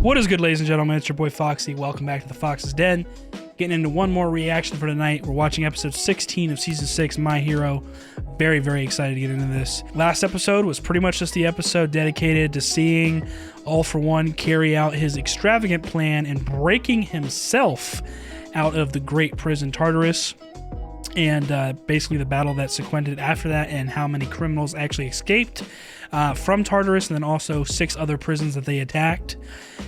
What is good, ladies and gentlemen? It's your boy Foxy. Welcome back to the Fox's Den. Getting into one more reaction for tonight. We're watching episode 16 of season 6, My Hero. Very, very excited to get into this. Last episode was pretty much just the episode dedicated to seeing All For One carry out his extravagant plan and breaking himself out of the great prison Tartarus. And basically the battle that sequented after that and how many criminals actually escaped from Tartarus, and then also 6 other prisons that they attacked.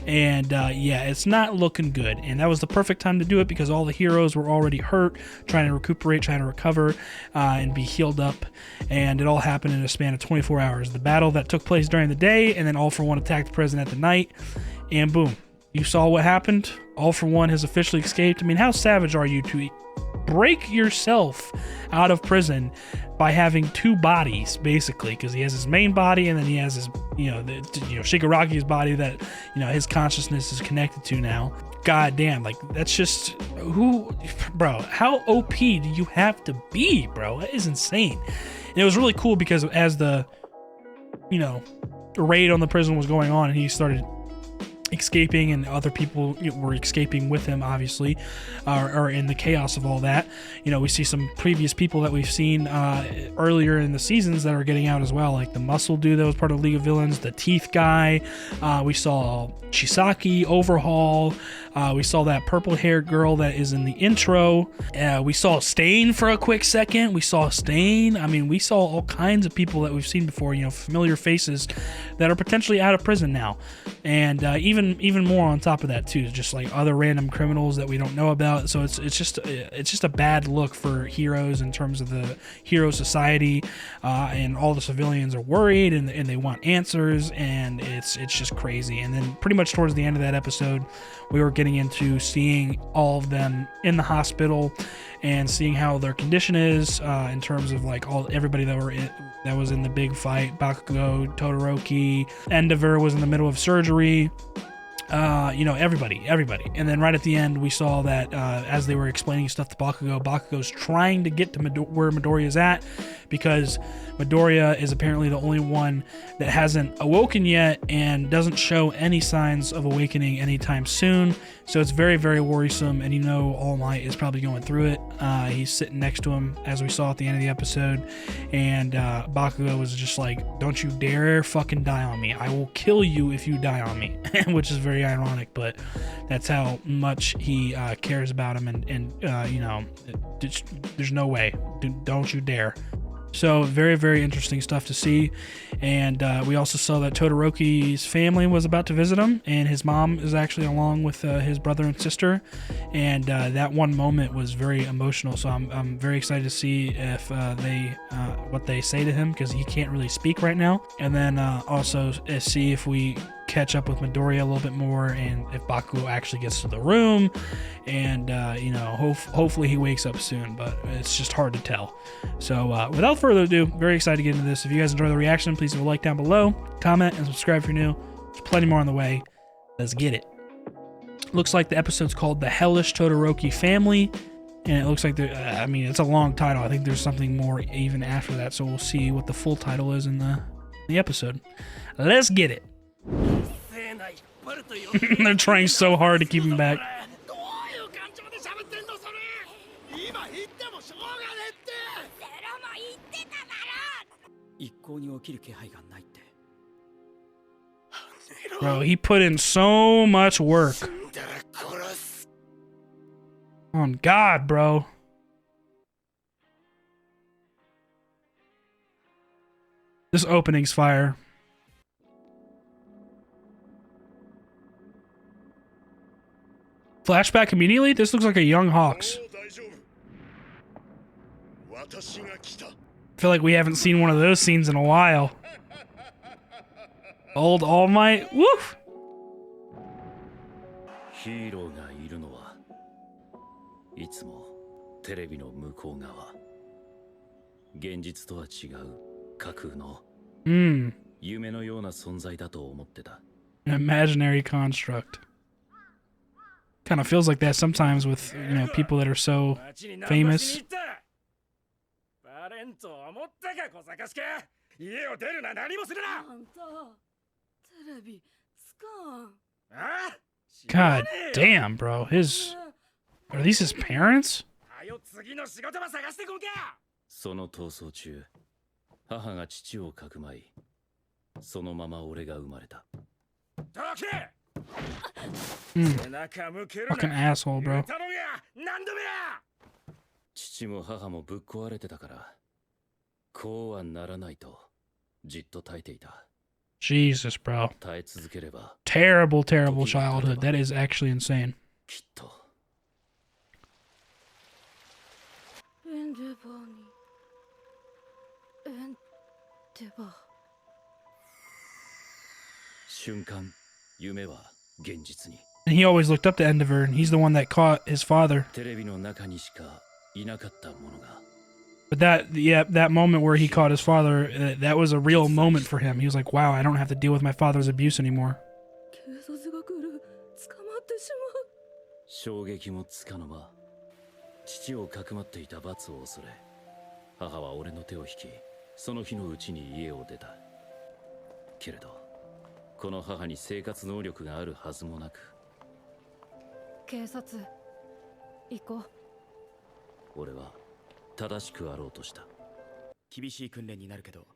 And yeah, it's not looking good. And that was the perfect time to do it because all the heroes were already hurt, trying to recuperate, trying to recover, and be healed up. And it all happened in a span of 24 hours. The battle that took place during the day, and then All For One attacked the prison at the night. And boom, you saw what happened. All For One has officially escaped. I mean, how savage are you to break yourself out of prison by having 2 bodies, basically, because he has his main body and then he has his, Shigaraki's body that, his consciousness is connected to now. God damn, like, that's just, bro, how OP do you have to be, bro? That is insane. And it was really cool because as the, raid on the prison was going on and he started escaping and other people were escaping with him, obviously, or in the chaos of all that. We see some previous people that we've seen earlier in the seasons that are getting out as well, like the muscle dude that was part of League of Villains, the teeth guy. We saw Chisaki, Overhaul. We saw that purple haired girl that is in the intro. We saw Stain for a quick second. We saw Stain. I mean, we saw all kinds of people that we've seen before, familiar faces that are potentially out of prison now. And even more on top of that too, just like other random criminals that we don't know about. So it's just a bad look for heroes in terms of the hero society, and all the civilians are worried and they want answers, and it's just crazy. And then pretty much towards the end of that episode, we were getting into seeing all of them in the hospital and seeing how their condition is, in terms of like everybody that was in the big fight. Bakugo, Todoroki, Endeavor was in the middle of surgery. Everybody. And then right at the end, we saw that as they were explaining stuff to Bakugo's trying to get to where Midoriya's at, because Midoriya is apparently the only one that hasn't awoken yet and doesn't show any signs of awakening anytime soon. So it's very, very worrisome, and All Might is probably going through it. He's sitting next to him, as we saw at the end of the episode, and Bakugo was just like, "Don't you dare fucking die on me. I will kill you if you die on me," which is very ironic, but that's how much he cares about him, and there's no way. Don't you dare. So very, very interesting stuff to see. And we also saw that Todoroki's family was about to visit him, and his mom is actually along with his brother and sister. And that one moment was very emotional. So I'm very excited to see if what they say to him, because he can't really speak right now. And then also see if we catch up with Midoriya a little bit more, and if Bakugo actually gets to the room, and hopefully he wakes up soon, but it's just hard to tell. So without further ado, very excited to get into this. If you guys enjoy the reaction, please leave a like down below, comment, and subscribe if you're new. There's plenty more on the way. Let's get it. Looks like the episode's called The Hellish Todoroki Family, and it looks like it's a long title. I think there's something more even after that, so we'll see what the full title is in the episode. Let's get it. They're trying so hard to keep him back. Bro, he put in so much work. On God, bro. This opening's fire. Flashback immediately? This looks like a young Hawks. I feel like we haven't seen one of those scenes in a while. Old All Might? Woof! An imaginary construct. Kind of feels like that sometimes with, people that are so famous. God damn, bro. Are these his parents? その逃走中、母が父をかくまい、そのまま俺が生まれた。Fucking asshole, bro. 父も母もぶっ壊れてたから、こうはならないとじっと耐えていた。Jesus, bro. 耐え続ければ、Terrible, terrible childhood. That is actually insane. きっと。瞬間、夢は現実に。 And he always looked up to Endeavor, and he's the one that caught his father. テレビの中にしかいなかったものが。 But that moment where he caught his father, that was a real moment for him. He was like, wow, I don't have to deal with my father's abuse anymore. 衝撃もつかの間、父をかくまっていた罰を恐れ、母は俺の手を引き、その日のうちに家を出た。けれど、この母に生活能力があるはずもなく、警察行こう。俺は正しくあろうとした。厳しい訓練になるけど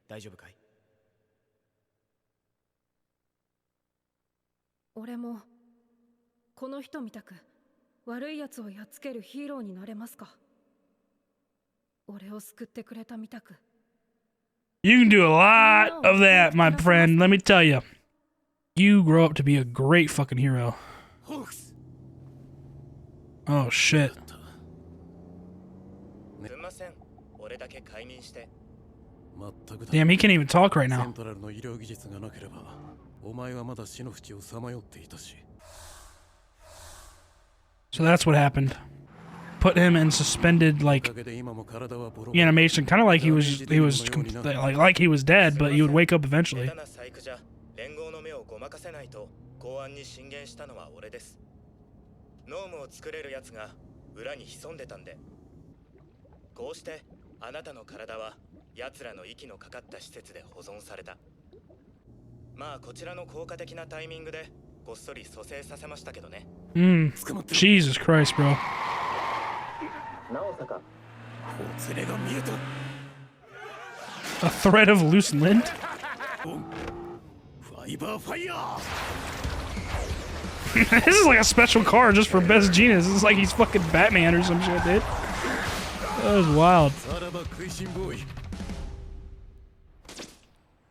大丈夫かい？俺もこの人みたく悪いやつをやっつけるヒーローになれますか？俺を救ってくれたみたく。 You can do a lot of that, my friend. Let me tell you. You grow up to be a great fucking hero. HAWKS! Oh, shit. Damn, he can't even talk right now. So that's what happened. Put him in suspended, like, animation, kind of like he was like he was dead, but he would wake up eventually. ノームを作れる奴が裏に潜んでたんで、こうしてあなたの体は奴らの息のかかった施設で保存された。まあこちらの効果的なタイミングでこっそり蘇生させましたけどね。Jesus Christ, bro. なおさか、連れが見えた。 A threat of loose lint? ファイバーファイヤー。 This is like a special car just for Best Genius. This is like he's fucking Batman or some shit, dude. That was wild.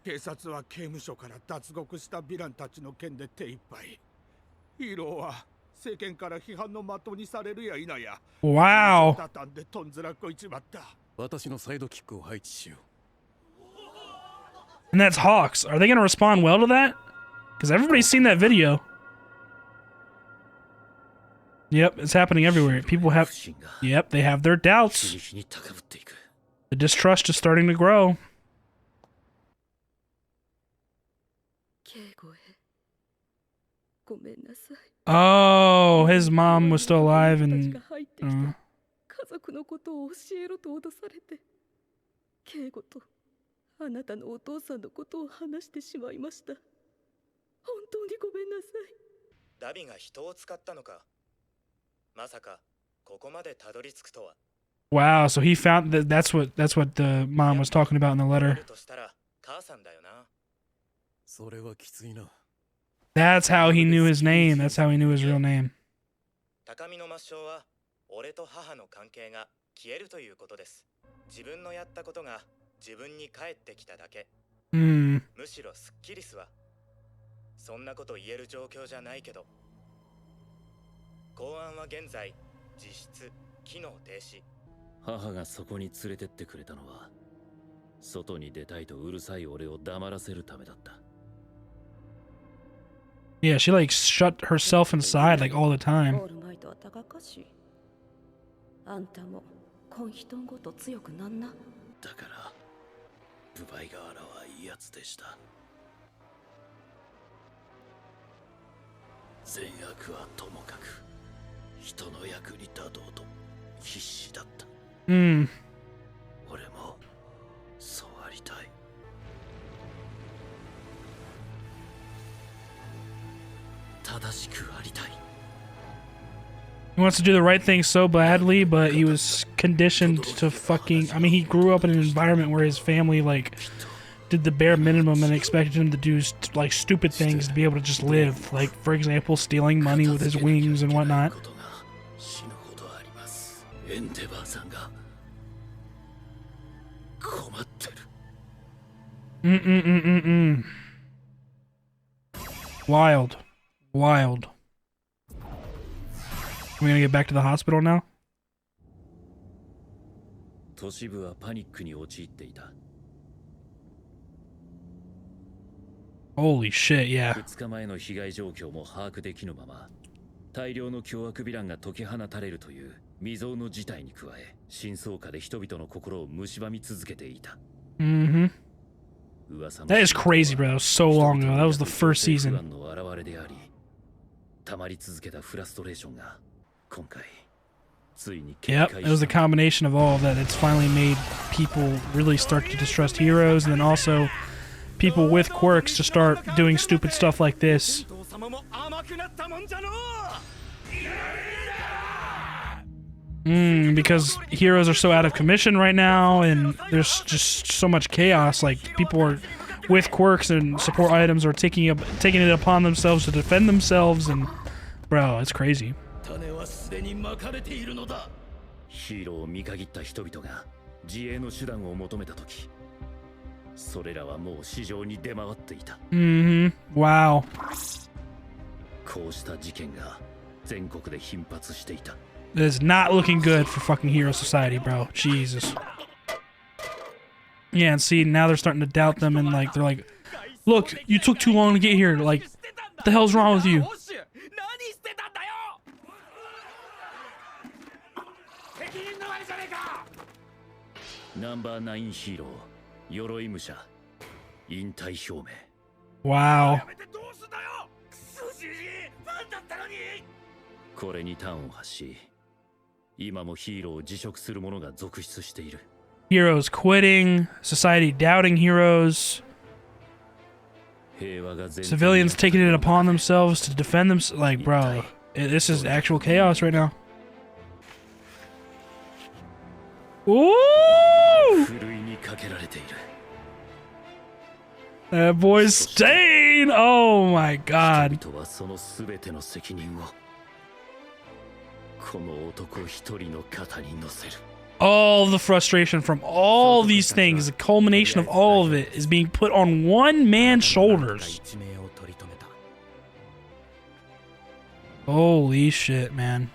警察は刑務所から脱獄したヴィランたちの件で手一杯。ヒーローは世間から批判の的にされるや否や。Wow. 畳んでとんずらこいちまった。私のサイドキックを配置しよう。 And that's HAWKS. Are they gonna respond well to that? Because everybody's seen that video. Yep, it's happening everywhere. People have... Yep, they have their doubts. The distrust is starting to grow. Oh, his mom was still alive and... 家族のことを教えろと脅されて、敬語とあなたのお父さんのことを話してしまいました。本当にごめんなさい。ダビが人を使ったのか。まさかここまでたどり着くとは。 Wow, so he found that that's what the mom was talking about in the letter. としたら母さんだよな。それはきついな。 That's how he knew his name. That's how he knew his real name. 高みの抹消は俺と母の関係が消えるということです。自分のやったことが自分に返ってきただけ。むしろすっきりすわ。そんなこと言える状況じゃないけど。公安は現在実質機能停止。母がそこに連れてってくれたのは、外に出たいとうるさい俺を黙らせるためだった。 Yeah, she like shut herself inside like all the time. あんたもコンヒトンごと強くなんな。だから、ブバイガーラはいいやつでした。善悪はともかく、人の役に立とうと必死だった。俺もそうありたい。た He wants to do the right thing so badly, but he was conditioned to fucking... I mean, he grew up in an environment where his family, like, did the bare minimum and expected him to do, like, stupid things to be able to just live. Like, for example, stealing money with his wings and whatnot. Wild. Wild. Are we gonna get back to the hospital now? Holy shit, yeah. 2日前の被害状況も把握できぬまま、大量の凶悪ヴィランが解き放たれるという未曾有の事態に加え、深層下で人々の心を蝕み続けていた。That is crazy, bro. That was so long ago. That was the first season. たまり続けたフラストレーションが今回ついに Yep, it was the combination of all of that that's finally made people really start to distrust heroes, and then also people with quirks to start doing stupid stuff like this. Because heroes are so out of commission right now, and there's just so much chaos. Like, people are with quirks and support items are taking it upon themselves to defend themselves, and bro, it's crazy. ヒーローを見限った人々が自衛の手段を求めたとき、それらはもう市場に出回っていた。Wow. こうした事件が全国で頻発していた。It is not looking good for fucking Hero Society, bro. Jesus. Yeah, and see, now they're starting to doubt them, and like they're like, look, you took too long to get here. Like, what the hell's wrong with you? Number 9 ヒーロー、鎧武者、引退表明。Wow. これに端を発し、今もヒーローを辞職する者が続出している。Heroes quitting, society doubting heroes, civilians taking it upon themselves to defend themselves. Like, bro, this is actual chaos right now. Ooh! That boy's staying! Oh my god. All the frustration from all these things, the culmination of all of it, is being put on one man's shoulders. Holy shit, man.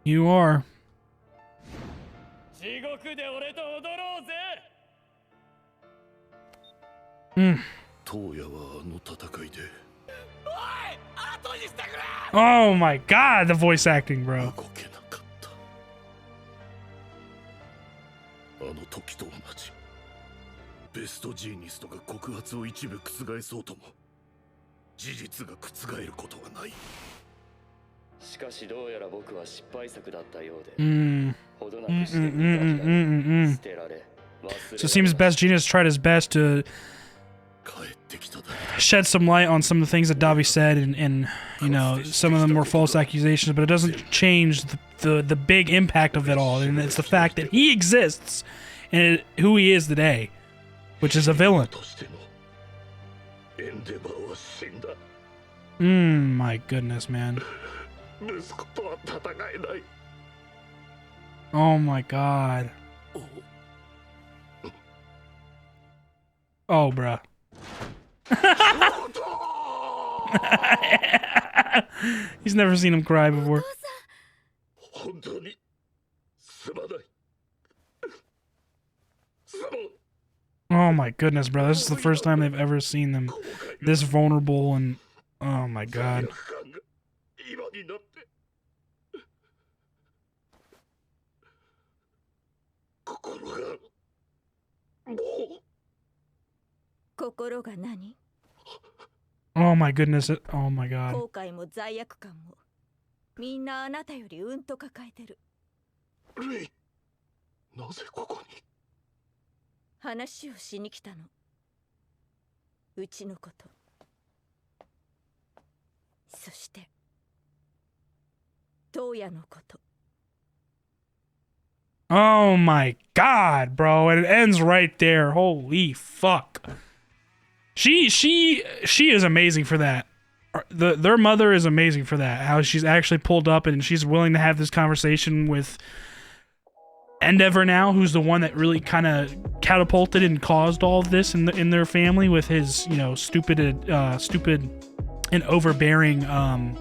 You are. Oh my god, the voice acting, bro. ベストジーニストが告発を一部覆そうとも事実が覆ることはない。しかしどうやら僕は失敗作だったようで、ほどなくして捨てられ。So it seems Best Genius tried his best to shed some light on some of the things that Davi said, and you know, some of them were false accusations, but it doesn't change the big impact of it all, and it's the fact that he exists and who he is today, which is a villain. My goodness, man. Oh my god. Oh, bruh. He's never seen him cry before. Oh my goodness, bro. This is the first time they've ever seen them this vulnerable, and oh my god. Oh my goodness. Oh my god. 後悔も罪悪感もみんなあなたよりうんと抱えてる。レイ、なぜここに。話をしに来たの。うちのこと。そして東野のこと。 Oh my god, bro. And it ends right there. Holy fuck. She is amazing for that. Their mother is amazing for that. How she's actually pulled up and she's willing to have this conversation with Endeavor now, who's the one that really kind of catapulted and caused all of this in their family with his, you know, stupid and overbearing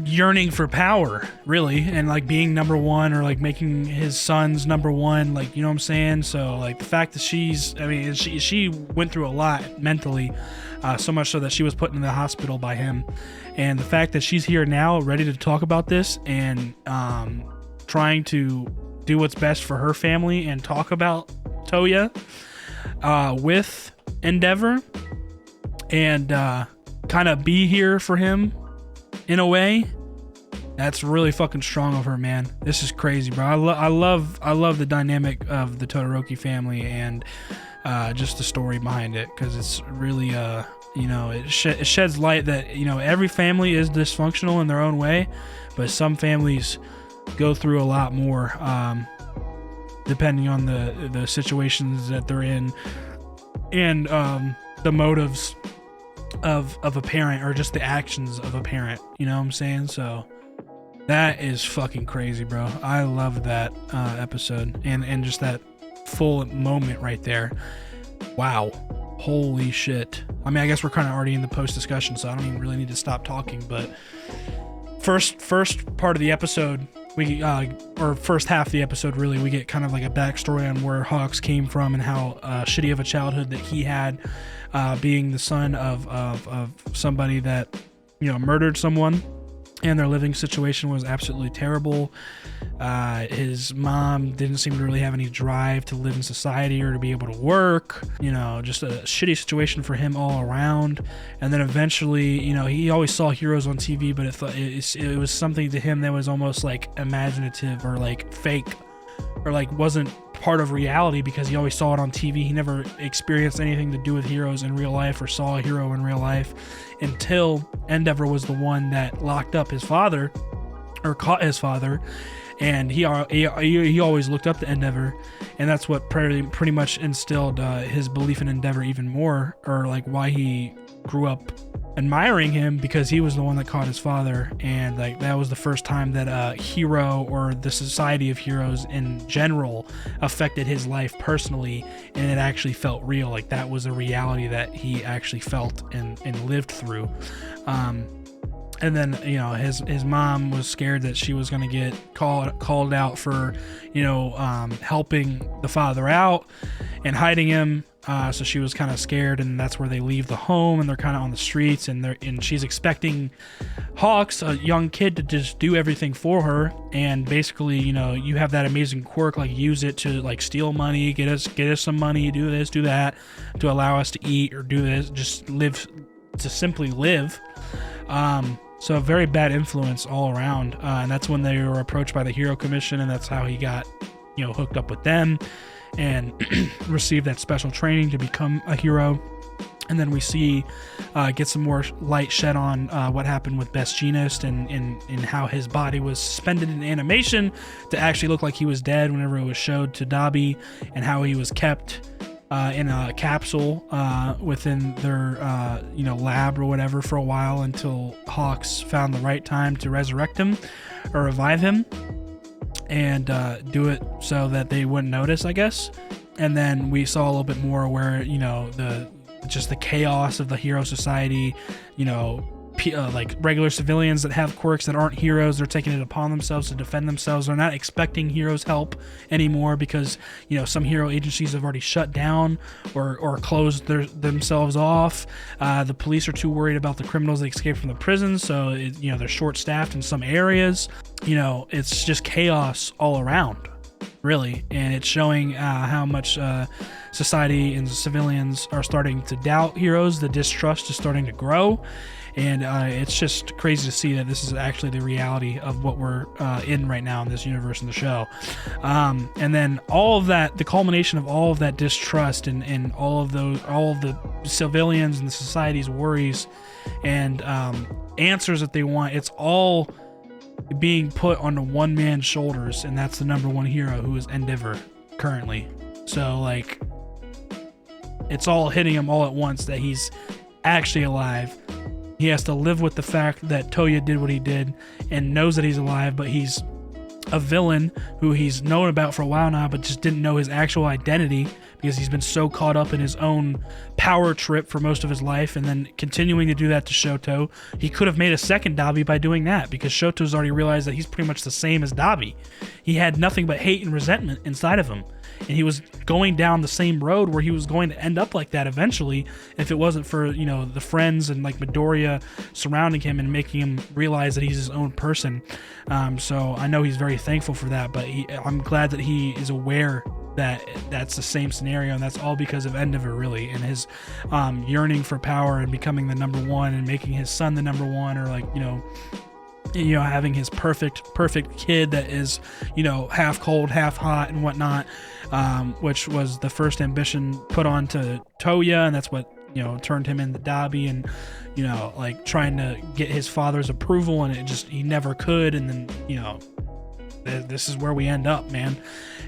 yearning for power, really, and like being number one, or like making his sons number one, like, you know what I'm saying? So like the fact that she went through a lot mentally, so much so that she was put in the hospital by him, and the fact that she's here now ready to talk about this and trying to do what's best for her family and talk about Toya with Endeavor and kind of be here for him in a way, that's really fucking strong of her, man. This is crazy, bro. I love the dynamic of the Todoroki family and just the story behind it, because it's really you know, it sheds light that, you know, every family is dysfunctional in their own way, but some families go through a lot more depending on the situations that they're in and the motives of a parent, or just the actions of a parent, you know what I'm saying? So that is fucking crazy, bro. I love that episode and just that full moment right there. Wow, holy shit. I mean, I guess we're kind of already in the post discussion, so I don't even really need to stop talking, but first part of the episode, we or first half of the episode, really, we get kind of like a backstory on where Hawks came from and how shitty of a childhood that he had, being the son of somebody that, you know, murdered someone, and their living situation was absolutely terrible. His mom didn't seem to really have any drive to live in society or to be able to work, you know, just a shitty situation for him all around. And then eventually, you know, he always saw heroes on TV, but it was something to him that was almost like imaginative or like fake, or like wasn't part of reality, because he always saw it on TV. He never experienced anything to do with heroes in real life or saw a hero in real life until Endeavor was the one that locked up his father, or caught his father, and he always looked up to Endeavor, and that's what pretty much instilled his belief in Endeavor even more, or like why he grew up admiring him, because he was the one that caught his father, and like that was the first time that a hero, or the society of heroes in general, affected his life personally, and it actually felt real. Like that was a reality that he actually felt and lived through. And then, you know, his mom was scared that she was going to get called out for, you know, helping the father out and hiding him. So she was kind of scared, and that's where they leave the home, and they're kind of on the streets, and she's expecting Hawks, a young kid, to just do everything for her. And basically, you know, you have that amazing quirk, like use it to like steal money, get us some money, do this, do that, to allow us to eat, or do this, just live, to simply live. So a very bad influence all around, and that's when they were approached by the Hero Commission, and that's how he got, you know, hooked up with them and received that special training to become a hero. And then we see get some more light shed on what happened with Best Jeanist, and how his body was suspended in animation to actually look like he was dead whenever it was showed to Dabi, and how he was kept in a capsule within their you know, lab or whatever for a while, until Hawks found the right time to resurrect him or revive him, and do it so that they wouldn't notice, I guess. And then we saw a little bit more where, you know, just the chaos of the hero society, you know, like regular civilians that have quirks that aren't heroes, they're taking it upon themselves to defend themselves. They're not expecting heroes' help anymore, because, you know, some hero agencies have already shut down or closed themselves off. The police are too worried about the criminals that escape from the prisons, so you know, they're short-staffed in some areas. You know, it's just chaos all around. really, and it's showing how much society and civilians are starting to doubt heroes. The distrust is starting to grow, and it's just crazy to see that this is actually the reality of what we're in right now in this universe in the show. And then all of that, the culmination of all of that distrust and all of the civilians and the society's worries and answers that they want, it's all being put on the one man's shoulders, and that's the number one hero, who is Endeavor currently. So like, it's all hitting him all at once that he's actually alive. He has to live with the fact that Toya did what he did and knows that he's alive, but he's a villain who he's known about for a while now, but just didn't know his actual identity because he's been so caught up in his own power trip for most of his life, and then continuing to do that to Shoto. He could have made a second Dabi by doing that, because Shoto's already realized that he's pretty much the same as Dabi. He had nothing but hate and resentment inside of him, and he was going down the same road where he was going to end up like that eventually if it wasn't for, you know, the friends and like Midoriya surrounding him and making him realize that he's his own person. So I know he's very thankful for that, but I'm glad that he is aware that that's the same scenario, and that's all because of Endeavor, really, and his yearning for power and becoming the number one and making his son the number one, or like, you know, having his perfect kid that is, you know, half cold, half hot and whatnot, which was the first ambition put on to Toya, and that's what, you know, turned him into Dabi, and, you know, like trying to get his father's approval, and he never could, and then, you know, this is where we end up, man.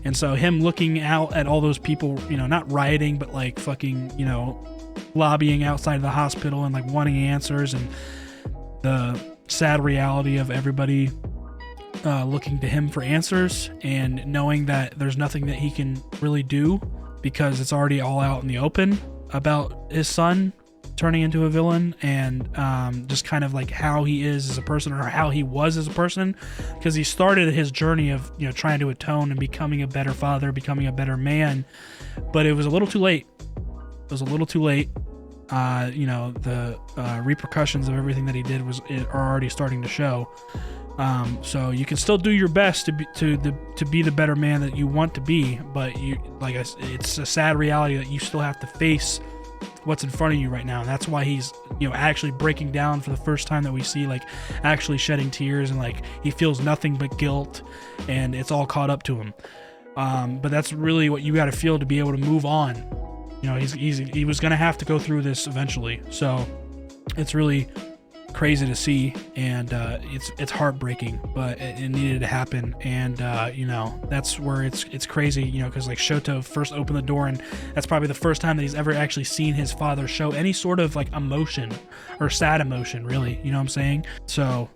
And so him looking out at all those people, you know, not rioting, but like fucking, you know, lobbying outside of the hospital and like wanting answers, and the sad reality of everybody looking to him for answers, and knowing that there's nothing that he can really do because it's already all out in the open about his son turning into a villain, and just kind of like how he is as a person, or how he was as a person, because he started his journey of, you know, trying to atone and becoming a better father, becoming a better man, but it was a little too late. It was a little too late. You know, the repercussions of everything that he did are already starting to show. So you can still do your best to be the better man that you want to be, but it's a sad reality that you still have to face what's in front of you right now, and that's why he's, you know, actually breaking down for the first time that we see, like actually shedding tears, and like he feels nothing but guilt, and it's all caught up to him. But that's really what you got to feel to be able to move on. You know, he was gonna have to go through this eventually, so it's really crazy to see, and it's heartbreaking, but it needed to happen. And you know, that's where it's crazy, you know, because like Shoto first opened the door, and that's probably the first time that he's ever actually seen his father show any sort of like emotion or sad emotion, really, you know what I'm saying? So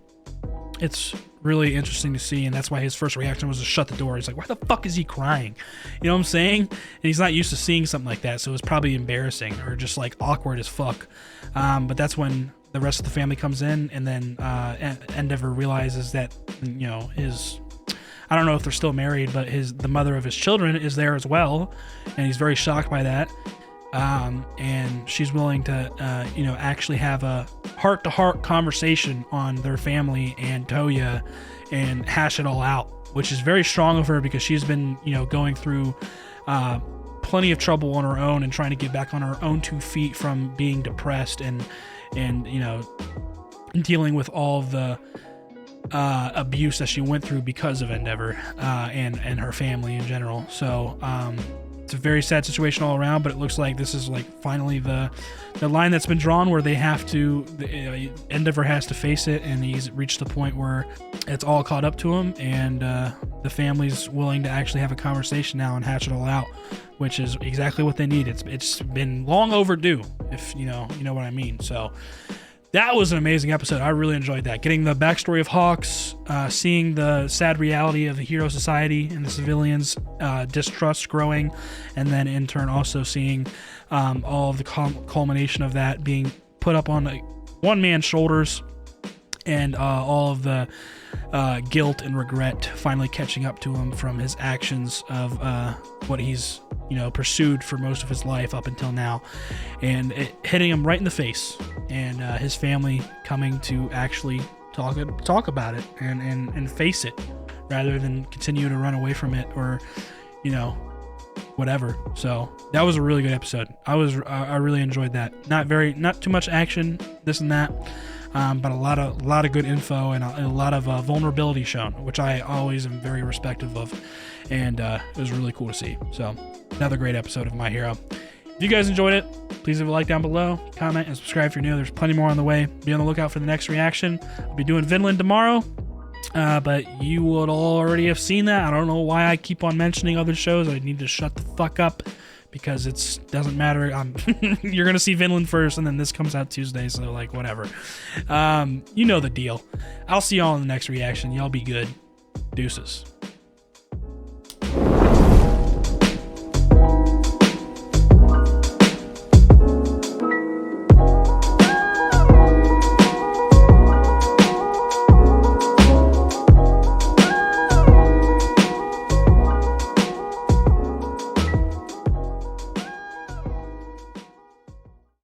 it's really interesting to see, and that's why his first reaction was to shut the door. He's like, why the fuck is he crying? You know what I'm saying? And he's not used to seeing something like that, so it was probably embarrassing or just like awkward as fuck. But that's when the rest of the family comes in, and then Endeavor realizes that, you know, I don't know if they're still married, but the mother of his children is there as well, and he's very shocked by that. And she's willing to, you know, actually have a heart-to-heart conversation on their family and Toya and hash it all out, which is very strong of her, because she's been, you know, going through plenty of trouble on her own and trying to get back on her own 2 feet from being depressed and you know, dealing with all of the abuse that she went through because of Endeavor and her family in general. So it's a very sad situation all around, but it looks like this is like finally the line that's been drawn, where they have to, Endeavor has to face it, and he's reached the point where it's all caught up to him, and the family's willing to actually have a conversation now and hatch it all out, which is exactly what they need. It's been long overdue, if you know what I mean. So that was an amazing episode. I really enjoyed that. Getting the backstory of Hawks, seeing the sad reality of the hero society and the civilians' distrust growing, and then in turn also seeing all of the culmination of that being put up on one man's shoulders, and all of the guilt and regret finally catching up to him from his actions of what he's, you know, pursued for most of his life up until now, and it hitting him right in the face, and his family coming to actually talk about it and face it, rather than continue to run away from it or, you know, whatever. So that was a really good episode. I really enjoyed that. Not too much action, this and that, but a lot of good info and a lot of vulnerability shown, which I always am very respectful of, and it was really cool to see. So another great episode of My Hero. If you guys enjoyed it, please leave a like down below, comment, and subscribe if you're new. There's plenty more on the way. Be on the lookout for the next reaction. I'll be doing Vinland tomorrow, but you would already have seen that. I don't know why I keep on mentioning other shows. I need to shut the fuck up because it doesn't matter. You're going to see Vinland first, and then this comes out Tuesday, so like whatever. You know the deal. I'll see y'all in the next reaction. Y'all be good. Deuces.